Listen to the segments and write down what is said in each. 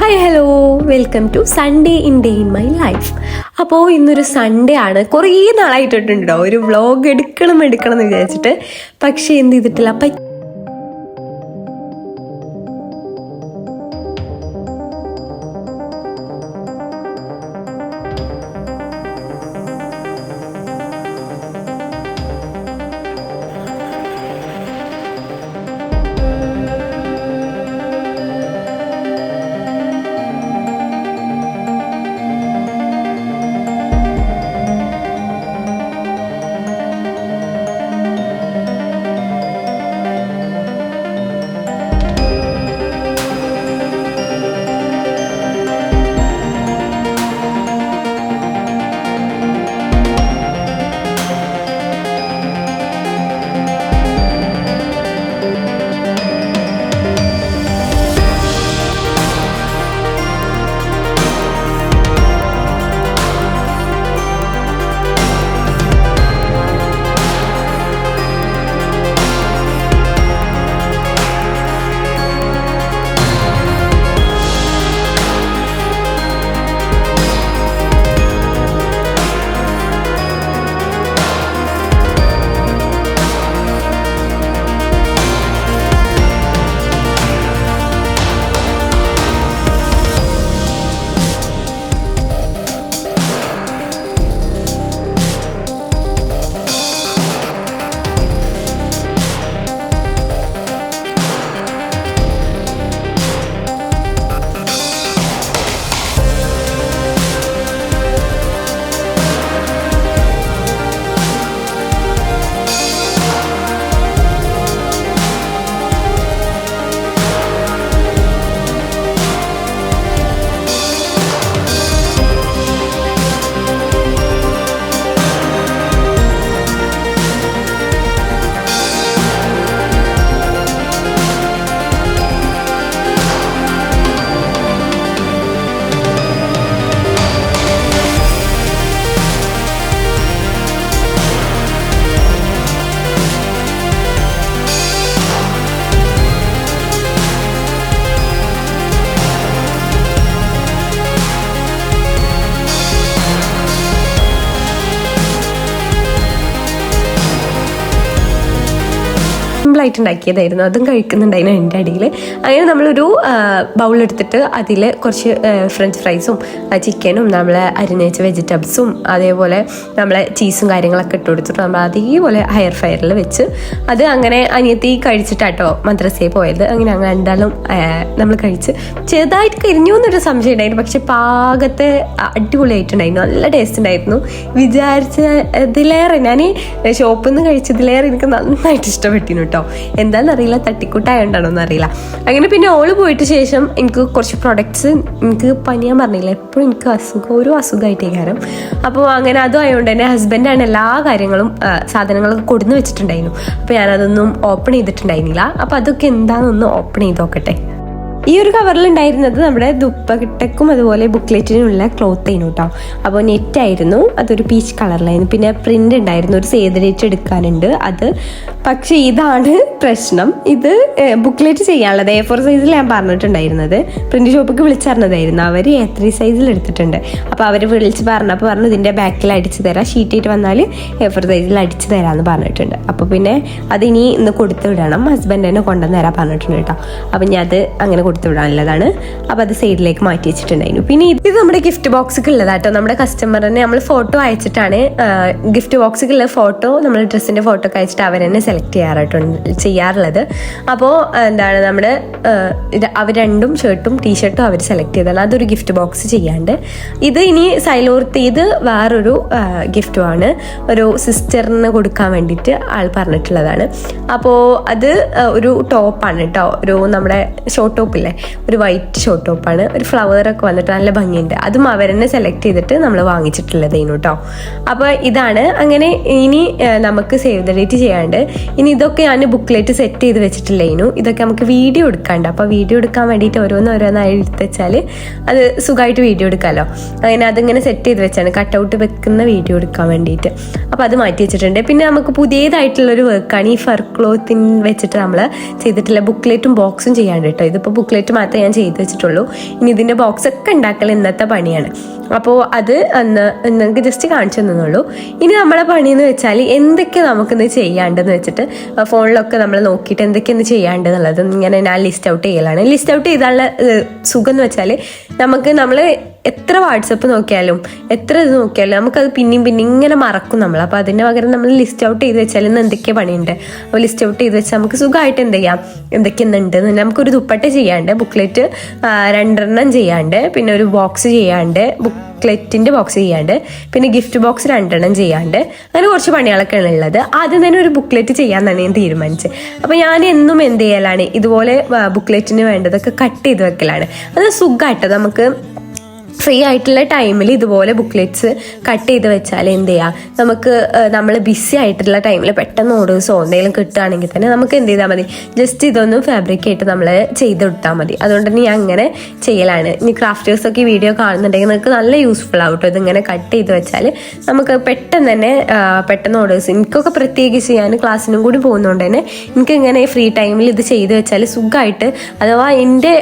Hi hello, welcome to Sunday in day in my life. അപ്പോൾ ഇന്നൊരു Sunday ആണ്. കുറേ നാളായിട്ടിട്ടുണ്ടോ ഒരു വ്ളോഗ് എടുക്കണം എന്ന് വിചാരിച്ചിട്ട്, പക്ഷേ എന്ത് ചെയ്തിട്ടില്ല. സിമ്പിളായിട്ട് ഉണ്ടാക്കിയതായിരുന്നു. അതും കഴിക്കുന്നുണ്ടായിരുന്നു എൻ്റെ അടിയിൽ. അങ്ങനെ നമ്മളൊരു ബൗളെടുത്തിട്ട് അതിൽ കുറച്ച് ഫ്രഞ്ച് ഫ്രൈസും ചിക്കനും നമ്മളെ അരിഞ്ഞേച്ച വെജിറ്റബിൾസും അതേപോലെ നമ്മളെ ചീസും കാര്യങ്ങളൊക്കെ ഇട്ട് കൊടുത്തിട്ട് നമ്മൾ അതേപോലെ ഹയർ ഫയറിൽ വെച്ച് അത് അങ്ങനെ അനിയത്തി കഴിച്ചിട്ടാട്ടോ മദ്രസയിൽ പോയത്. അങ്ങനെ രണ്ടാളും നമ്മൾ കഴിച്ച് ചെറുതായിട്ട് കരിഞ്ഞു എന്നൊരു സംശയം ഉണ്ടായിരുന്നു. പക്ഷെ പാകത്തെ അടിപൊളിയായിട്ടുണ്ടായിരുന്നു, നല്ല ടേസ്റ്റ് ഉണ്ടായിരുന്നു. വിചാരിച്ചതിലേറെ ഞാൻ ഷോപ്പിൽ നിന്ന് കഴിച്ചതിലേറെ എനിക്ക് നന്നായിട്ട് ഇഷ്ടപ്പെട്ടിരുന്നു കേട്ടോ. എന്താണെന്നറിയില്ല, തട്ടിക്കൂട്ടായോണ്ടാണോന്ന് അറിയില്ല. അങ്ങനെ പിന്നെ ഓള് പോയിട്ട് ശേഷം എനിക്ക് കുറച്ച് പ്രൊഡക്ട്സ്, എനിക്ക് പനിയാൻ പറഞ്ഞില്ല, എപ്പോഴും എനിക്ക് ഓരോ അസുഖമായിട്ടേ കാരണം. അപ്പോൾ അങ്ങനെ അതും ആയതുകൊണ്ട് തന്നെ ഹസ്ബൻഡാണ് എല്ലാ കാര്യങ്ങളും സാധനങ്ങളൊക്കെ കൊടുന്ന് വെച്ചിട്ടുണ്ടായിരുന്നു. അപ്പോൾ ഞാനതൊന്നും ഓപ്പൺ ചെയ്തിട്ടുണ്ടായിരുന്നില്ല. അപ്പോൾ അതൊക്കെ എന്താണെന്നൊന്ന് ഓപ്പൺ ചെയ്ത് നോക്കട്ടെ. ഈ ഒരു കവറിലുണ്ടായിരുന്നത് നമ്മുടെ ദുപ്പട്ടക്കും അതുപോലെ ബുക്ക്ലെറ്റിനുള്ള ക്ലോത്ത് ആയിരുന്നു കേട്ടോ. അപ്പോൾ നെറ്റായിരുന്നു, അതൊരു പീച്ച് കളറിലായിരുന്നു. പിന്നെ പ്രിൻ്റ് ഉണ്ടായിരുന്നു, ഒരു സേവ് ദ ഡേറ്റ് എടുക്കാനുണ്ട് അത്. പക്ഷേ ഇതാണ് പ്രശ്നം, ഇത് ബുക്ക്ലെറ്റ് ചെയ്യാനുള്ളത് A4 സൈസിൽ ഞാൻ പറഞ്ഞിട്ടുണ്ടായിരുന്നത്. പ്രിൻ്റ് ഷോപ്പിക്ക് വിളിച്ചറിഞ്ഞതായിരുന്നു, അവർ A3 സൈസിൽ എടുത്തിട്ടുണ്ട്. അപ്പോൾ അവർ വിളിച്ച് പറഞ്ഞപ്പോൾ പറഞ്ഞു ഇതിൻ്റെ ബാക്കിൽ അടിച്ച് തരാം, ഷീറ്റായിട്ട് വന്നാൽ A4 സൈസിൽ അടിച്ച് തരാമെന്ന് പറഞ്ഞിട്ടുണ്ട്. അപ്പോൾ പിന്നെ അതിനി ഇന്ന് കൊടുത്തു വിടണം, ഹസ്ബൻഡ് തന്നെ കൊണ്ടുവന്ന് തരാൻ പറഞ്ഞിട്ടുണ്ട് കേട്ടോ. അപ്പം ഞാൻ അത് അങ്ങനെ കൊടുത്തു വിടാനുള്ളതാണ്. അപ്പോൾ അത് സൈഡിലേക്ക് മാറ്റി വെച്ചിട്ടുണ്ടായിരുന്നു. പിന്നെ ഇത് നമ്മുടെ ഗിഫ്റ്റ് ബോക്സിൽ ഉള്ളതാട്ടോ. നമ്മുടെ കസ്റ്റമറിനെ നമ്മൾ ഫോട്ടോ അയച്ചിട്ടാണ് ഗിഫ്റ്റ് ബോക്സിലുള്ള ഫോട്ടോ, നമ്മൾ ഡ്രസ്സിൻ്റെ ഫോട്ടോ ഒക്കെ അയച്ചിട്ട് അവർ തന്നെ സെലക്ട് ചെയ്യാറുള്ളത്. അപ്പോൾ എന്താണ് നമ്മുടെ അവർ രണ്ടും ഷർട്ടും ടീഷർട്ടും അവർ സെലക്ട് ചെയ്തതാണ്. അതൊരു ഗിഫ്റ്റ് ബോക്സ് ചെയ്യാണ്ട്. ഇത് ഇനി സൈലോർത്ത് ഇത് വേറൊരു ഗിഫ്റ്റുമാണ്, ഒരു സിസ്റ്ററിന് കൊടുക്കാൻ വേണ്ടിയിട്ട് ആൾ പറഞ്ഞിട്ടുള്ളതാണ്. അപ്പോൾ അത് ഒരു ടോപ്പാണ് കേട്ടോ, ഒരു നമ്മുടെ ഷോർട്ട് ടോപ്പില്ലേ, ഒരു വൈറ്റ് ഷോർട്ട് ടോപ്പാണ്, ഒരു ഫ്ലവറൊക്കെ വന്നിട്ട് നല്ല ഭംഗിയുണ്ട്. അതും അവർ തന്നെ സെലക്ട് ചെയ്തിട്ട് നമ്മൾ വാങ്ങിച്ചിട്ടുള്ളതേനു കേട്ടോ. അപ്പോൾ ഇതാണ്. അങ്ങനെ ഇനി നമുക്ക് സേവ് ദ ഡേറ്റ് ചെയ്യാണ്ട് ഇനി ഇതൊക്കെ ഞാൻ ബുക്ക്ലെറ്റ് സെറ്റ് ചെയ്ത് വെച്ചിട്ടില്ലേനു. ഇതൊക്കെ നമുക്ക് വീഡിയോ എടുക്കാണ്ട്. അപ്പോൾ വീഡിയോ എടുക്കാൻ വേണ്ടിയിട്ട് ഓരോന്നോരോന്നായി എടുത്ത് വെച്ചാൽ അത് സുഖമായിട്ട് വീഡിയോ എടുക്കാമല്ലോ. അങ്ങനെ അതിങ്ങനെ സെറ്റ് ചെയ്ത് വെച്ചാണ് കട്ടൗട്ട് വെക്കുന്ന വീഡിയോ എടുക്കാൻ വേണ്ടിയിട്ട്. അപ്പോൾ അത് മാറ്റി വെച്ചിട്ടുണ്ട്. പിന്നെ നമുക്ക് പുതിയതായിട്ടുള്ളൊരു വർക്കാണ് ഈ ഫർ ക്ലോത്തിൻ വെച്ചിട്ട് നമ്മൾ ചെയ്തിട്ടുള്ള ബുക്ക്ലെറ്റും ബോക്സും ചെയ്യാണ്ട് കേട്ടോ. ഇതിപ്പോൾ ബുക്ക്ലെറ്റ് മാത്രമേ ഞാൻ ചെയ്ത് വെച്ചിട്ടുള്ളൂ. ഇനി ഇതിൻ്റെ ബോക്സൊക്കെ ഉണ്ടാക്കൽ ഇന്നത്തെ പണിയാണ്. അപ്പോൾ അത് നിങ്ങൾക്ക് ജസ്റ്റ് കാണിച്ചു തന്നുള്ളൂ. ഇനി നമ്മളെ പണിയെന്ന് വെച്ചാൽ എന്തൊക്കെ നമുക്കിന്ന് ചെയ്യാണ്ടെന്ന് വെച്ചിട്ട് ഫോണിലൊക്കെ നമ്മൾ നോക്കിയിട്ട് എന്തൊക്കെയാണ് ചെയ്യാണ്ടെന്നുള്ളത് ഇങ്ങനെ ഞാൻ ലിസ്റ്റ് ഔട്ട് ചെയ്യലാണ്. ലിസ്റ്റ് ഔട്ട് ചെയ്താലുള്ള സുഖം എന്ന് വെച്ചാൽ നമ്മൾ എത്ര വാട്സപ്പ് നോക്കിയാലും എത്ര ഇത് നോക്കിയാലും നമുക്കത് പിന്നെയും ഇങ്ങനെ മറക്കും നമ്മൾ. അപ്പോൾ അതിൻ്റെ പകരം നമ്മൾ ലിസ്റ്റ് ഔട്ട് ചെയ്ത് വെച്ചാൽ ഇന്ന് എന്തൊക്കെ പണിയുണ്ട്, അപ്പോൾ ലിസ്റ്റ് ഔട്ട് ചെയ്ത് വെച്ചാൽ നമുക്ക് സുഖമായിട്ട് എന്ത് ചെയ്യാം, എന്തൊക്കെയുണ്ട്. നമുക്കൊരു ദുപ്പട്ട ചെയ്യാണ്ട്, ബുക്ക്ലെറ്റ് 2 ചെയ്യാണ്ട്, പിന്നെ ഒരു ബോക്സ് ചെയ്യാണ്ട്, ബുക്ക്ലെറ്റിൻ്റെ ബോക്സ് ചെയ്യാണ്ട്, പിന്നെ ഗിഫ്റ്റ് ബോക്സ് 2 ചെയ്യാണ്ട്, അങ്ങനെ കുറച്ച് പണികളൊക്കെയാണ് ഉള്ളത്. ആദ്യം തന്നെ ഒരു ബുക്ക്ലെറ്റ് ചെയ്യാമെന്നാണ് ഞാൻ തീരുമാനിച്ചത്. അപ്പോൾ ഞാൻ എന്നും എന്ത് ചെയ്യലാണ്, ഇതുപോലെ ബുക്ക്ലെറ്റിന് വേണ്ടതൊക്കെ കട്ട് ചെയ്ത് വെക്കലാണ്. അത് സുഖമായിട്ട് നമുക്ക് ഫ്രീ ആയിട്ടുള്ള ടൈമിൽ ഇതുപോലെ ബുക്ക്ലെറ്റ്സ് കട്ട് ചെയ്ത് വെച്ചാൽ എന്ത് ചെയ്യാം, നമുക്ക് നമ്മൾ ബിസി ആയിട്ടുള്ള ടൈമിൽ പെട്ടെന്ന് ഓർഡേഴ്സോ എന്തെങ്കിലും കിട്ടുകയാണെങ്കിൽ തന്നെ നമുക്ക് എന്ത് ചെയ്താൽ മതി, ജസ്റ്റ് ഇതൊന്നും ഫാബ്രിക്കേറ്റ് നമ്മൾ ചെയ്ത് കൊടുത്താൽ മതി. അതുകൊണ്ട് തന്നെ ഞാൻ അങ്ങനെ ചെയ്യലാണ്. ഇനി ക്രാഫ്റ്റേഴ്സൊക്കെ ഈ വീഡിയോ കാണുന്നുണ്ടെങ്കിൽ നിങ്ങൾക്ക് നല്ല യൂസ്ഫുൾ ആവും കേട്ടോ. ഇതിങ്ങനെ കട്ട് ചെയ്ത് വെച്ചാൽ നമുക്ക് പെട്ടെന്ന് തന്നെ പെട്ടെന്ന് ഓർഡേഴ്സ്, എനിക്കൊക്കെ പ്രത്യേകിച്ച് ഞാൻ ക്ലാസ്സിനും കൂടി പോകുന്നതുകൊണ്ട് തന്നെ എനിക്കിങ്ങനെ ഫ്രീ ടൈമിൽ ഇത് ചെയ്ത് വെച്ചാൽ സുഖമായിട്ട്, അഥവാ എൻ്റെ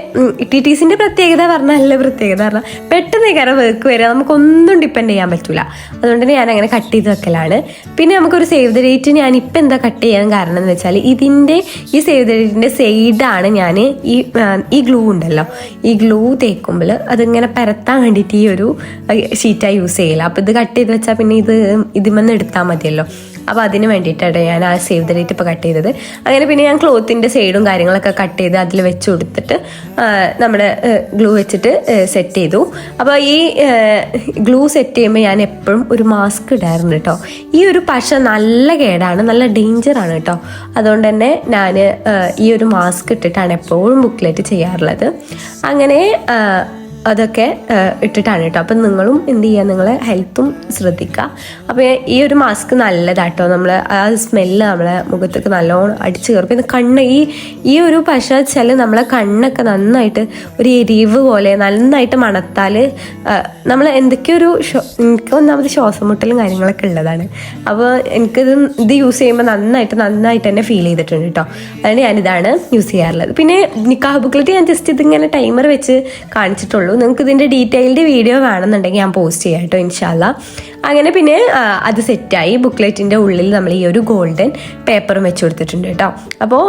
TTCൻ്റെ പ്രത്യേകത പറഞ്ഞാൽ നല്ല പ്രത്യേകത പറഞ്ഞാൽ പെട്ടെന്ന് കാരണം വർക്ക് വരിക, നമുക്കൊന്നും ഡിപ്പെൻഡ് ചെയ്യാൻ പറ്റില്ല. അതുകൊണ്ട് തന്നെ ഞാൻ അങ്ങനെ കട്ട് ചെയ്ത് വെക്കലാണ്. പിന്നെ നമുക്കൊരു സേവ് ദ ഡേറ്റ് ഞാനിപ്പോൾ എന്താ കട്ട് ചെയ്യാൻ കാരണം എന്ന് വെച്ചാൽ ഇതിൻ്റെ ഈ സേവ് ദ ഡേറ്റിൻ്റെ സൈഡാണ് ഞാൻ ഈ ഗ്ലൂ ഉണ്ടല്ലോ, ഈ ഗ്ലൂ തേക്കുമ്പോൾ അതിങ്ങനെ പരത്താൻ വേണ്ടിയിട്ട് ഈ ഒരു ഷീറ്റായി യൂസ് ചെയ്യില്ല. അപ്പോൾ ഇത് കട്ട് ചെയ്ത് വെച്ചാൽ പിന്നെ ഇതിമെന്ന് എടുത്താൽ മതിയല്ലോ. അപ്പോൾ അതിന് വേണ്ടിയിട്ടാണ് ഞാൻ ആ സേവ് ദ ഡേറ്റ് ഇപ്പോൾ കട്ട് ചെയ്തത്. അങ്ങനെ പിന്നെ ഞാൻ ക്ലോത്തിൻ്റെ സൈഡും കാര്യങ്ങളൊക്കെ കട്ട് ചെയ്ത് അതിൽ വെച്ച് കൊടുത്തിട്ട് നമ്മുടെ ഗ്ലൂ വെച്ചിട്ട് സെറ്റ് ചെയ്തു. അപ്പോൾ ഈ ഗ്ലൂ സെറ്റ് ചെയ്യുമ്പോൾ ഞാൻ എപ്പോഴും ഒരു മാസ്ക് ഇടാറുണ്ട് കേട്ടോ. ഈ ഒരു പശ നല്ല കേടാണ്, നല്ല ഡേഞ്ചറാണ് കേട്ടോ. അതുകൊണ്ട് തന്നെ ഞാൻ ഈ ഒരു മാസ്ക് ഇട്ടിട്ടാണ് എപ്പോഴും ബുക്ക്ലെറ്റ് ചെയ്യാറുള്ളത്. അങ്ങനെ അതൊക്കെ ഇട്ടിട്ടാണ് കേട്ടോ. അപ്പം നിങ്ങളും എന്ത് ചെയ്യുക, നിങ്ങളെ ഹെൽത്തും ശ്രദ്ധിക്കുക. അപ്പോൾ ഈ ഒരു മാസ്ക് നല്ലതാട്ടോ. നമ്മൾ ആ സ്മെല്ല് നമ്മളെ മുഖത്തൊക്കെ നല്ലോണം അടിച്ചു കയറും. പിന്നെ കണ്ണ് ഈ ഒരു പശ വെച്ചാൽ നമ്മളെ കണ്ണൊക്കെ നന്നായിട്ട് ഒരു എരിവ് പോലെ നന്നായിട്ട് മണത്താൽ നമ്മൾ എന്തൊക്കെയോ എനിക്ക് ഒന്നാമത് ശ്വാസം മുട്ടലും കാര്യങ്ങളൊക്കെ ഉള്ളതാണ്. അപ്പോൾ ഇത് യൂസ് ചെയ്യുമ്പോൾ നന്നായിട്ട് തന്നെ ഫീൽ ചെയ്തിട്ടുണ്ട് കേട്ടോ. അതുകൊണ്ട് ഞാനിതാണ് യൂസ് ചെയ്യാറുള്ളത്. പിന്നെ നിക്കാഹ് ബുക്ക്ലെറ്റ് ഞാൻ ജസ്റ്റ് ഇതിങ്ങനെ ടൈമർ വെച്ച് കാണിച്ചിട്ടുള്ളൂ. നിങ്ങൾക്ക് ഇതിൻ്റെ ഡീറ്റെയിൽഡ് വീഡിയോ വേണമെന്നുണ്ടെങ്കിൽ ഞാൻ പോസ്റ്റ് ചെയ്യാം കേട്ടോ, ഇൻഷാല്ല. അങ്ങനെ പിന്നെ അത് സെറ്റായി. ബുക്ക്ലെറ്റിൻ്റെ ഉള്ളിൽ നമ്മൾ ഈ ഒരു ഗോൾഡൻ പേപ്പറും വെച്ച് കൊടുത്തിട്ടുണ്ട് കേട്ടോ. അപ്പോൾ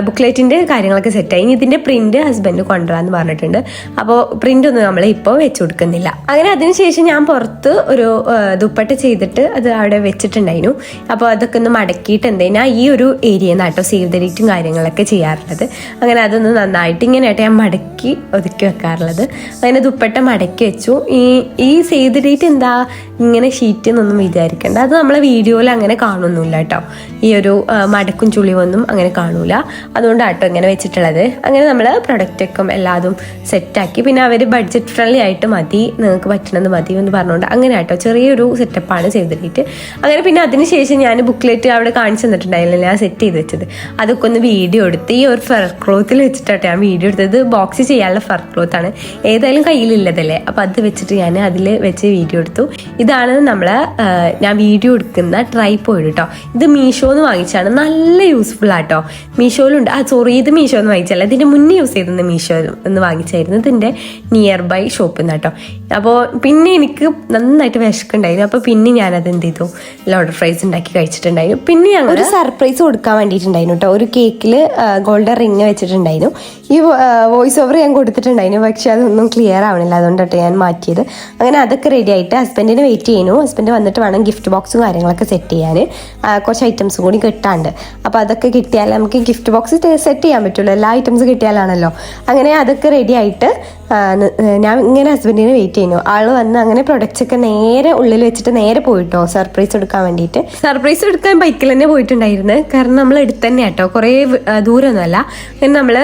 ബുക്ക്ലെറ്റിൻ്റെ കാര്യങ്ങളൊക്കെ സെറ്റായി. ഇനി ഇതിൻ്റെ പ്രിൻറ്റ് ഹസ്ബൻഡ് കൊണ്ടുവരാമെന്ന് പറഞ്ഞിട്ടുണ്ട്. അപ്പോൾ പ്രിൻ്റ് ഒന്നും നമ്മൾ ഇപ്പോൾ വെച്ച് കൊടുക്കുന്നില്ല. അങ്ങനെ അതിനുശേഷം ഞാൻ പുറത്ത് ഒരു ദുപ്പട്ട ചെയ്തിട്ട് അത് അവിടെ വെച്ചിട്ടുണ്ടായിരുന്നു. അപ്പോൾ അതൊക്കെ ഒന്ന് മടക്കിയിട്ട് എന്തെയ്യാ ഈ ഒരു ഏരിയ നാട്ടോ സേവ് ദ ഡേറ്റും കാര്യങ്ങളൊക്കെ ചെയ്യാറുള്ളത്. അങ്ങനെ അതൊന്ന് നന്നായിട്ട് ഇങ്ങനെയായിട്ട് ഞാൻ മടക്കി ഒതുക്കി വെക്കാറുള്ളത്. അങ്ങനെ ദുപ്പട്ട മടക്കി വെച്ചു. ഈ സേവ് ദ ഡേറ്റ് എന്താ ഇങ്ങനെ ഷീറ്റ് എന്നൊന്നും വിചാരിക്കേണ്ട, അത് നമ്മളെ വീഡിയോയിൽ അങ്ങനെ കാണുന്നില്ല കേട്ടോ. ഈ ഒരു മടക്കും ചുളിവൊന്നും അങ്ങനെ കാണൂല. അതുകൊണ്ടാട്ടോ ഇങ്ങനെ വെച്ചിട്ടുള്ളത്. അങ്ങനെ നമ്മൾ പ്രൊഡക്റ്റൊക്കെ എല്ലാതും സെറ്റാക്കി. പിന്നെ അവർ ബഡ്ജറ്റ് ഫ്രണ്ട്ലി ആയിട്ട് മതി, നിങ്ങൾക്ക് പറ്റണത് മതി എന്ന് പറഞ്ഞുകൊണ്ട് അങ്ങനെ ആട്ടോ ചെറിയൊരു സെറ്റപ്പാണ് ചെയ്തിട്ട്. അങ്ങനെ പിന്നെ അതിനുശേഷം ഞാൻ ബുക്ക്ലെറ്റ് അവിടെ കാണിച്ചു തന്നിട്ടുണ്ടായില്ല, ഞാൻ സെറ്റ് ചെയ്ത് വെച്ചത്. അതൊക്കെ ഒന്ന് വീഡിയോ എടുത്ത് ഈ ഒരു ഫർ ക്ലോത്തിൽ വെച്ചിട്ടാട്ടോ ഞാൻ വീഡിയോ എടുത്തത്. ബോക്സ് ചെയ്യാനുള്ള ഫർ ക്ലോത്താണ്, ഏതായാലും കയ്യിലുള്ളതല്ലേ. അപ്പോൾ അത് വെച്ചിട്ട് ഞാൻ അതിൽ വെച്ച് വീഡിയോ എടുത്തു. ഇതാണ് ഞാൻ വീഡിയോ എടുക്കുന്ന ട്രൈപോഡ് കേട്ടോ. ഇത് മീഷോന്ന് വാങ്ങിച്ചാണ്, നല്ല യൂസ്ഫുൾ ആട്ടോ. മീഷോയിലുണ്ട്. ഇത് മീഷോന്ന് വാങ്ങിച്ചല്ല, ഇതിൻ്റെ മുന്നേ യൂസ് ചെയ്തിരുന്ന മീഷോ എന്ന് വാങ്ങിച്ചായിരുന്നു. ഇതിൻ്റെ നിയർ ബൈ ഷോപ്പിൽ നിന്ന് കേട്ടോ. അപ്പോൾ പിന്നെ എനിക്ക് നന്നായിട്ട് വിശക്കുണ്ടായിരുന്നു. അപ്പോൾ പിന്നെ ഞാനത് എന്ത് ചെയ്തു, ലോഡർ ഫ്രൈസ് ഉണ്ടാക്കി കഴിച്ചിട്ടുണ്ടായിരുന്നു. പിന്നെ ഞങ്ങൾ ഒരു സർപ്രൈസ് കൊടുക്കാൻ വേണ്ടിയിട്ടുണ്ടായിരുന്നു കേട്ടോ. ഒരു കേക്കിൽ ഗോൾഡൻ റിങ് വെച്ചിട്ടുണ്ടായിരുന്നു. ഈ വോയിസ് ഓവർ ഞാൻ കൊടുത്തിട്ടുണ്ടായിരുന്നു, പക്ഷെ അതൊന്നും ക്ലിയർ ആവണില്ല. അതുകൊണ്ടാട്ടോ ഞാൻ മാറ്റിയത്. അങ്ങനെ അതൊക്കെ റെഡി ആയിട്ട് ഹസ്ബൻഡിന് വെയിറ്റ് ചെയ്യുന്നു. ഹസ്ബൻഡ് വന്നിട്ട് വേണം ഗിഫ്റ്റ് ബോക്സും കാര്യങ്ങളൊക്കെ സെറ്റ് ചെയ്യാൻ. കുറച്ച് ഐറ്റംസും കൂടി കിട്ടാണ്ട്. അപ്പോൾ അതൊക്കെ കിട്ടിയാൽ നമുക്ക് ഗിഫ്റ്റ് ബോക്സ് സെറ്റ് ചെയ്യാൻ പറ്റുള്ളൂ. എല്ലാ ഐറ്റംസ് കിട്ടിയാലാണല്ലോ. അങ്ങനെ അതൊക്കെ റെഡി ആയിട്ട് ഞാൻ ഇങ്ങനെ ഹസ്ബൻഡിനെ വെയിറ്റ് ചെയ്യുന്നു. ആൾ വന്ന് അങ്ങനെ പ്രൊഡക്ട്സ് ഒക്കെ നേരെ ഉള്ളിൽ വെച്ചിട്ട് നേരെ പോയിട്ടോ സർപ്രൈസ് എടുക്കാൻ വേണ്ടിയിട്ട്. സർപ്രൈസ് എടുക്കാൻ ബൈക്കിൽ തന്നെ പോയിട്ടുണ്ടായിരുന്നു. കാരണം നമ്മൾ എടുത്ത് തന്നെ കേട്ടോ, കുറേ ദൂരമൊന്നുമല്ല. അങ്ങനെ നമ്മൾ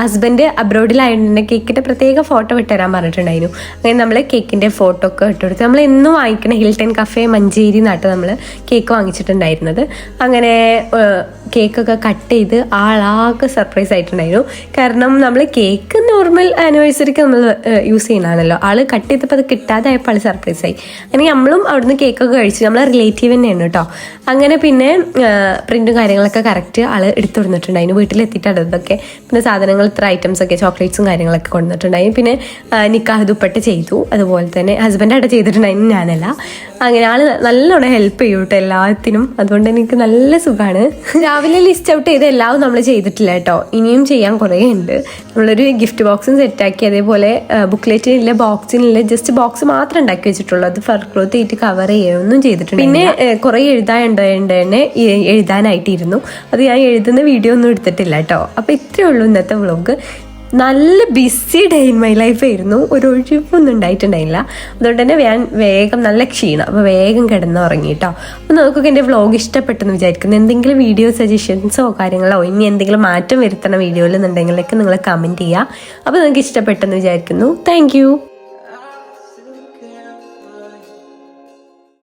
ഹസ്ബൻഡ് അബ്രോഡിലായതുകൊണ്ട് കേക്കിൻ്റെ പ്രത്യേക ഫോട്ടോ വിട്ടുതരാൻ പറഞ്ഞിട്ടുണ്ടായിരുന്നു. അങ്ങനെ നമ്മൾ കേക്കിൻ്റെ ഫോട്ടോ ഒക്കെ ഇട്ടെടുത്ത് നമ്മൾ എന്നും വാങ്ങിക്കണ ഹിൽട്ടൺ കഫേ മഞ്ചേരി നാട്ട് നമ്മൾ കേക്ക് വാങ്ങിച്ചിട്ടുണ്ടായിരുന്നത്. അങ്ങനെ കേക്കൊക്കെ കട്ട് ചെയ്ത് ആളാകെ സർപ്രൈസ് ആയിട്ടുണ്ടായിരുന്നു. കാരണം നമ്മൾ കേക്ക് നോർമൽ ആനിവേഴ്സറിക്ക് നമ്മൾ യൂസ് ചെയ്യുന്നതാണല്ലോ. ആൾ കട്ട് ചെയ്തപ്പോൾ അത് കിട്ടാതായപ്പോൾ ആൾ സർപ്രൈസ് ആയി. അങ്ങനെ നമ്മളും അവിടുന്ന് കേക്കൊക്കെ കഴിച്ചു. നമ്മളെ റിലേറ്റീവ് തന്നെയാണ് കേട്ടോ. അങ്ങനെ പിന്നെ പ്രിന്റും കാര്യങ്ങളൊക്കെ കറക്റ്റ് ആൾ എടുത്തു കൊടുത്തിട്ടുണ്ടായിരുന്നു. വീട്ടിലെത്തിയിട്ട് അതൊക്കെ പിന്നെ സാധനങ്ങൾ ഇത്ര ഐറ്റംസ് ഒക്കെ ചോക്ലേറ്റ്സും കാര്യങ്ങളൊക്കെ കൊണ്ടുവന്നിട്ടുണ്ടായി. പിന്നെ നിക്കാഹ് ദുപ്പട്ട ചെയ്തു. അതുപോലെ തന്നെ ഹസ്ബൻഡ് അവിടെ ചെയ്തിട്ടുണ്ടായിരുന്നു, ഞാനല്ല. അങ്ങനെ ആൾ നല്ലോണം ഹെൽപ്പ് ചെയ്യും കേട്ടോ എല്ലാത്തിനും. അതുകൊണ്ട് എനിക്ക് നല്ല സുഖമാണ്. രാവിലെ ലിസ്റ്റ് ഔട്ട് ചെയ്ത് എല്ലാം നമ്മൾ ചെയ്തിട്ടില്ല കേട്ടോ, ഇനിയും ചെയ്യാൻ കുറേ ഉണ്ട്. നമ്മളൊരു ഗിഫ്റ്റ് ബോക്സും സെറ്റാക്കി, അതേപോലെ ബുക്ക്ലെറ്റിനില്ല ബോക്സിനില്ല ജസ്റ്റ് ബോക്സ് മാത്രം ഉണ്ടാക്കി വെച്ചിട്ടുള്ളൂ. അത് ഫർ ക്ലോത്ത് ആയിട്ട് കവർ ചെയ്യുകയൊന്നും ചെയ്തിട്ടുണ്ട്. പിന്നെ കുറേ എഴുതാനുണ്ടായിട്ട് എഴുതാനായിട്ടിരുന്നു. അത് ഞാൻ എഴുതുന്ന വീഡിയോ ഒന്നും എടുത്തിട്ടില്ല കേട്ടോ. അപ്പോൾ ഇത്രയേ ഉള്ളൂ ഇന്നത്തെ വ്ളോഗ്. നല്ല BC day in my life ആയിരുന്നു. ഒരു ഒഴിവൊന്നും ഉണ്ടായിട്ടുണ്ടായില്ല. അതുകൊണ്ട് തന്നെ ഞാൻ വേഗം നല്ല ക്ഷീണം, അപ്പോൾ വേഗം കിടന്നുറങ്ങി കേട്ടോ. അപ്പോൾ നമുക്കൊക്കെ എൻ്റെ വ്ളോഗ് ഇഷ്ടപ്പെട്ടെന്ന് വിചാരിക്കുന്നു. എന്തെങ്കിലും വീഡിയോ സജഷൻസോ കാര്യങ്ങളോ ഇനി എന്തെങ്കിലും മാറ്റം വരുത്തണ വീഡിയോയിൽ എന്നുണ്ടെങ്കിലൊക്കെ നിങ്ങൾ കമൻറ്റ് ചെയ്യുക. അപ്പോൾ നിങ്ങൾക്ക് ഇഷ്ടപ്പെട്ടെന്ന് വിചാരിക്കുന്നു. താങ്ക്